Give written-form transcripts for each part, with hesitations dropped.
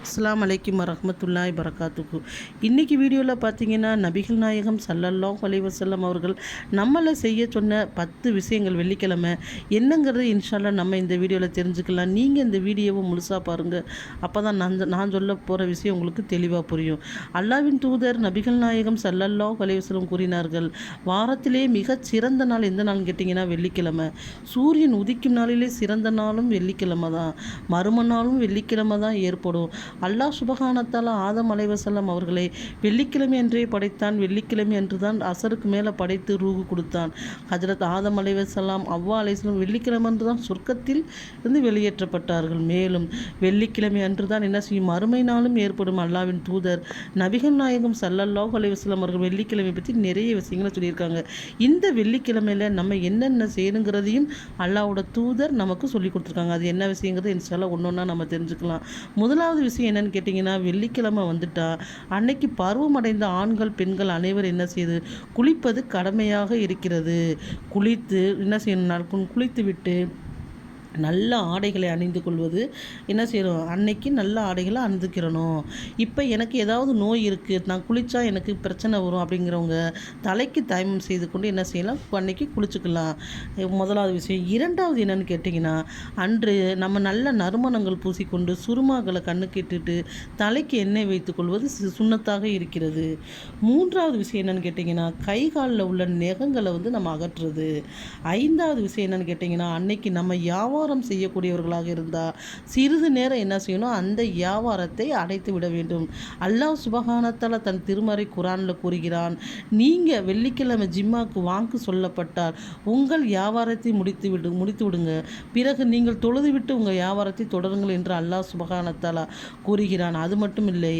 அஸ்ஸலாமு அலைக்கும் வரஹ்மத்துல்லாஹி வரகாத்துஹு. இன்றைக்கி வீடியோவில் பார்த்தீங்கன்னா நபிகள் நாயகம் ஸல்லல்லாஹு அலைஹி வஸல்லம் அவர்கள் நம்மளை செய்ய சொன்ன 10 விஷயங்கள் வெள்ளிக்கிழமை என்னங்கிறது இன்ஷால்லா நம்ம இந்த வீடியோவில் தெரிஞ்சுக்கலாம். நீங்கள் இந்த வீடியோவை முழுசாக பாருங்கள். அப்போ தான் நான் சொல்ல போகிற விஷயம் உங்களுக்கு தெளிவாக புரியும். அல்லாஹ்வின் தூதர் நபிகள் நாயகம் ஸல்லல்லாஹு அலைஹி வஸல்லம் கூறினார்கள், வாரத்திலே மிகச் சிறந்த நாள் எந்த நாள்னு கேட்டிங்கன்னா வெள்ளிக்கிழமை. சூரியன் உதிக்கும் நாளிலே சிறந்த நாளும் வெள்ளிக்கிழமை தான், மறும நாளும் வெள்ளிக்கிழமை தான் ஏற்படும். அல்லாஹ் சுபஹானத்தாலா ஆதம் அலைஹிஸ்ஸலாம் அவர்களை வெள்ளிக்கிழமை அன்றே படைத்தான். வெள்ளிக்கிழமை அன்று தான் அசருக்கு மேலே படைத்து ரூஹு கொடுத்தான். ஹஜ்ரத் ஆதம் அலைஹிஸ்ஸலாம் அவ்வா அலைஹிஸ்ஸலாம் வெள்ளிக்கிழமை அன்று தான் சொர்க்கத்தில் இருந்து வெளியேற்றப்பட்டார்கள். மேலும் வெள்ளிக்கிழமை அன்று தான் என்ன செய்யும், மறுமை நாளும் ஏற்படும். அல்லாஹ்வின் தூதர் நபிகள் நாயகம் ஸல்லல்லாஹு அலைஹி வஸல்லம் அவர்கள் வெள்ளிக்கிழமை பற்றி நிறைய விஷயங்களை சொல்லியிருக்காங்க. இந்த வெள்ளிக்கிழமையில் நம்ம என்னென்ன செய்யணுங்கிறதையும் அல்லாஹ்வோட தூதர் நமக்கு சொல்லி கொடுத்துருக்காங்க. அது என்ன விஷயங்கிறது இன்ஷால்லா ஒன்று ஒன்றா நம்ம தெரிஞ்சுக்கலாம். முதலாவது விஷயம் என்னன்னு கேட்டிங்கன்னா, வெள்ளிக்கிழமை வந்துட்டா அன்னைக்கு பருவமடைந்த ஆண்கள் பெண்கள் அனைவரும் என்ன செய்யுது, குளிப்பது கடமையாக இருக்கிறது. குளித்து என்ன செய்யணும், குளித்து விட்டு நல்ல ஆடைகளை அணிந்து கொள்வது என்ன செய்யணும், அன்னைக்கு நல்ல ஆடைகளை அணிந்துக்கிறணும். இப்போ எனக்கு ஏதாவது நோய் இருக்குது, நான் குளித்தா எனக்கு பிரச்சனை வரும் அப்படிங்கிறவங்க தலைக்கு தயமம் செய்து கொண்டு என்ன செய்யலாம், அன்னைக்கு குளிச்சுக்கலாம். முதலாவது விஷயம். இரண்டாவது என்னென்னு கேட்டிங்கன்னா, அன்று நம்ம நல்ல நறுமணங்கள் பூசிக்கொண்டு சுருமாக்களை கண்ணுக்கு இட்டுட்டு தலைக்கு எண்ணெய் வைத்துக் கொள்வது சுண்ணத்தாக இருக்கிறது. மூன்றாவது விஷயம் என்னென்னு கேட்டிங்கன்னா, கை காலில் உள்ள நெகங்களை நம்ம அகற்றுறது. ஐந்தாவது விஷயம் என்னென்னு கேட்டிங்கன்னா, அன்னைக்கு நம்ம வியாபாரம் செய்யக்கூடியவர்களாக இருந்தால் சிறிது நேரம் என்ன செய்யணும், அந்த வியாபாரத்தை அடைத்து விட வேண்டும். அல்லாஹ் சுபஹானத்தாலா தன் திருமறை குரானில் கூறுகிறான், நீங்கள் வெள்ளிக்கிழமை ஜிம்மாக்கு வாங்கு சொல்லப்பட்டால் உங்கள் வியாபாரத்தை முடித்து விடுங்க, பிறகு நீங்கள் தொழுதுவிட்டு உங்கள் வியாபாரத்தை தொடருங்கள் என்று அல்லாஹ் சுபஹானத்தாலா கூறுகிறான். அது மட்டும் இல்லை,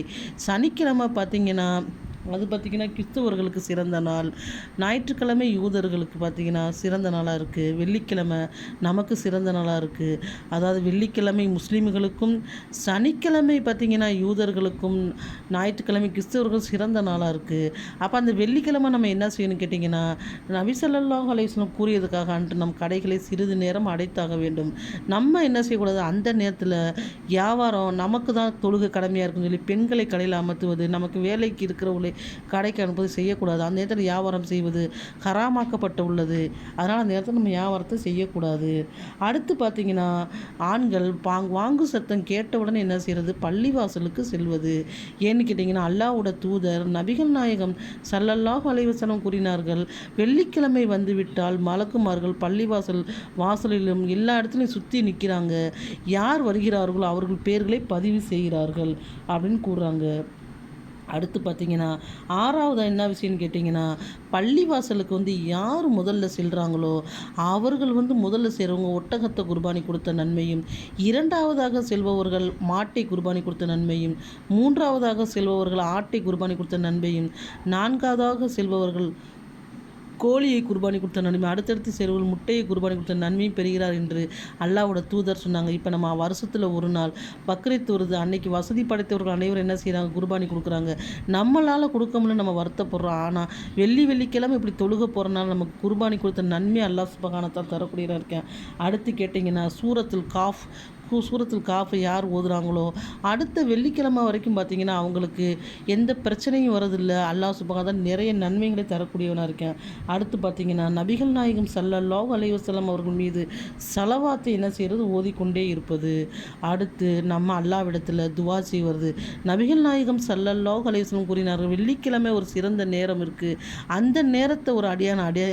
சனிக்கிழமை பார்த்திங்கன்னா கிறிஸ்தவர்களுக்கு சிறந்த நாள், ஞாயிற்றுக்கிழமை யூதர்களுக்கு பார்த்திங்கன்னா சிறந்த நாளாக இருக்குது, வெள்ளிக்கிழமை நமக்கு சிறந்த நாளாக இருக்குது. அதாவது வெள்ளிக்கிழமை முஸ்லீம்களுக்கும் சனிக்கிழமை பார்த்திங்கன்னா யூதர்களுக்கும் ஞாயிற்றுக்கிழமை கிறிஸ்தவர்கள் சிறந்த நாளாக இருக்குது. அப்போ அந்த வெள்ளிக்கிழமை நம்ம என்ன செய்யணும்னு கேட்டிங்கன்னா, நபி ஸல்லல்லாஹு அலைஹி வஸல்லம் கூறியதுக்காக அன்று நம் கடைகளை சிறிது நேரம் அடைத்தாக வேண்டும். நம்ம என்ன செய்யக்கூடாது, அந்த நேரத்தில் வியாபாரம் நமக்கு தான் தொழுகை கடமையாக இருக்குன்னு சொல்லி பெண்களை கடையில் அமர்த்துவது, நமக்கு வேலைக்கு இருக்கிறவங்களை கடைக்கு அனுப்புவது செய்யக்கூடாது. அந்த நேரத்தில் வியாபாரம் செய்வது ஹராமாக்கப்பட்டு உள்ளது. அதனால் அந்த நேரத்தில் நம்ம வியாபாரத்தை செய்யக்கூடாது. அடுத்து பார்த்திங்கன்னா, ஆண்கள் வாங்கு சத்தம் கேட்டவுடனே என்ன செய்கிறது, பள்ளிவாசலுக்கு செல்வது. ஏன்னு கேட்டிங்கன்னா, அல்லாஹ்வோட தூதர் நபிகள் நாயகம் ஸல்லல்லாஹு அலைஹி வஸல்லம் கூறினார்கள், வெள்ளிக்கிழமை வந்துவிட்டால் மலக்குமார்கள் வாசலிலும் எல்லா இடத்துலையும் சுற்றி நிற்கிறாங்க, யார் வருகிறார்களோ அவர்கள் பேர்களை பதிவு செய்கிறார்கள் அப்படின்னு கூறுறாங்க. அடுத்து பார்த்திங்கன்னா, ஆறாவது என்ன விஷயம்னு கேட்டிங்கன்னா, பள்ளிவாசலுக்கு யார் முதல்ல செல்கிறாங்களோ அவர்கள் முதல்ல செய்கிறவங்க ஒட்டகத்தை குர்பானி கொடுத்த நன்மையும், இரண்டாவதாக செல்பவர்கள் மாட்டை குர்பானி கொடுத்த நன்மையும், மூன்றாவதாக செல்பவர்கள் ஆட்டை குர்பானி கொடுத்த நன்மையும், நான்காவதாக செல்பவர்கள் கோழியை குர்பானி கொடுத்த நன்மை, அடுத்தடுத்து செல்வர்கள் முட்டையை குர்பானி கொடுத்த நன்மையும் பெறுகிறார் என்று அல்லாஹ்வோட தூதர் சொன்னாங்க. இப்போ நம்ம வருஷத்தில் ஒரு நாள் பக்ரீத் வருது, அன்னைக்கு வசதி படைத்தவர்கள் அனைவரும் என்ன செய்கிறாங்க, குர்பானி கொடுக்குறாங்க. நம்மளால் கொடுக்க முடியல, நம்ம வருத்தப்படுறோம். ஆனால் வெள்ளிக்கிழமை இப்படி தொழுக போகிறனால நமக்கு குர்பானி கொடுத்த நன்மை அல்லாஹ் சுப்ஹானஹு தரக்கூடியதாக இருக்கேன். அடுத்து கேட்டிங்கன்னா, சூரத்துல் காஃபை யார் ஓதுறாங்களோ அடுத்த வெள்ளிக்கிழமை வரைக்கும் பார்த்திங்கன்னா அவங்களுக்கு எந்த பிரச்சனையும் வரதில்லை. அல்லாஹ் சுப்ஹானஹு நிறைய நன்மைகளை தரக்கூடியவனாக இருக்கேன். அடுத்து பார்த்திங்கன்னா, நபிகள் நாயகம் ஸல்லல்லாஹு அலைஹி வஸல்லம் அவர்கள் மீது ஸலவாத்தை என்ன செய்கிறது, ஓதிக்கொண்டே இருப்பது. அடுத்து நம்ம அல்லாஹ்விடத்தில் துவா செய்வது. நபிகள் நாயகம் ஸல்லல்லாஹு அலைஹி வஸல்லம் கூறினார்கள், வெள்ளிக்கிழமை ஒரு சிறந்த நேரம் இருக்குது, அந்த நேரத்தை ஒரு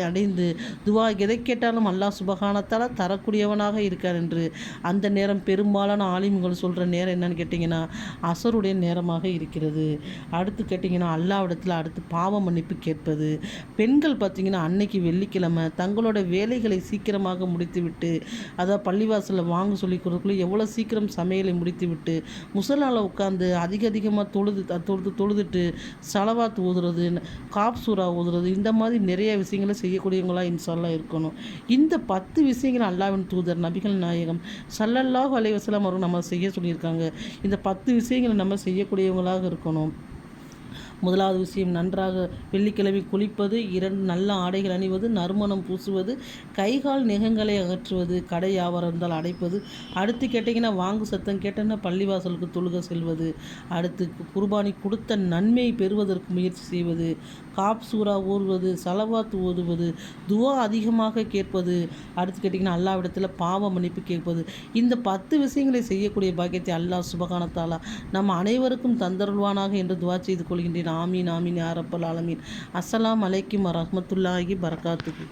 அடைந்து துவா எதை கேட்டாலும் அல்லாஹ் சுப்ஹானஹு தஆலா தரக்கூடியவனாக இருக்கார் என்று. அந்த நேரம் பெரும்பாலான ஆலிம்கள் சொல்கிற நேரம் என்னன்னு கேட்டிங்கன்னா, அசருடைய நேரமாக இருக்கிறது. அடுத்து கேட்டிங்கன்னா, அல்லாஹ்விடத்தில் அடுத்து பாவ மன்னிப்பு கேட்பது. பெண்கள் பார்த்திங்கன்னா, அன்னைக்கு வெள்ளிக்கிழமை தங்களோட வேலைகளை சீக்கிரமாக முடித்துவிட்டு, அதாவது பள்ளிவாசலில் வாங்க சொல்லி கொடுக்குள்ள எவ்வளோ சீக்கிரம் சமையலை முடித்துவிட்டு முசல்லால உட்காந்து அதிகமாக தொழுதுட்டு ஸலவாத் ஓதுறது, காப் சூரா ஓதுறது, இந்த மாதிரி நிறைய விஷயங்களை செய்யக்கூடியவங்களாக இன்ஷால்லா இருக்கணும். இந்த 10 விஷயங்கள் அல்லாஹ்வின் தூதர் நபிகள் நாயகம் ஸல்லல்லாஹு அலைஹி வஸல்லம் அவர்கள் நம்ம செய்ய சொல்லியிருக்காங்க. இந்த 10 விஷயங்களை நம்ம செய்யக்கூடியவங்களாக இருக்கணும். முதலாவது விஷயம், நன்றாக வெள்ளிக்கிழமை குளிப்பது, 2 நல்ல ஆடைகள் அணிவது, நறுமணம் பூசுவது, கைகால் நகங்களை அகற்றுவது, கடை வியாபாரம் இருந்தால் அடைப்பது. அடுத்து கேட்டிங்கன்னா, வாங்கு சத்தம் கேட்டேன்னா பள்ளிவாசலுக்கு தொழுக செல்வது. அடுத்து குர்பானி கொடுத்த நன்மையை பெறுவதற்கு முயற்சி செய்வது, காப் சூரா ஓதுவது, சலவாத் ஓதுவது, துவா அதிகமாக கேட்பது. அடுத்து கேட்டிங்கன்னா, அல்லாஹ்விடத்தில் பாவ மன்னிப்பு கேட்பது. இந்த 10 விஷயங்களை செய்யக்கூடிய பாக்கியத்தை அல்லாஹ் சுப்ஹானஹு வ தஆலா நம்ம அனைவருக்கும் தந்தருள்வானாக என்று துவா செய்து கொள்கின்றேன். ஆமீன் ஆமீன் யா ரப்பல் ஆலமீன். அஸ்ஸலாமு அலைக்கும் வரஹ்மத்துல்லாஹி பரகாத்துஹு.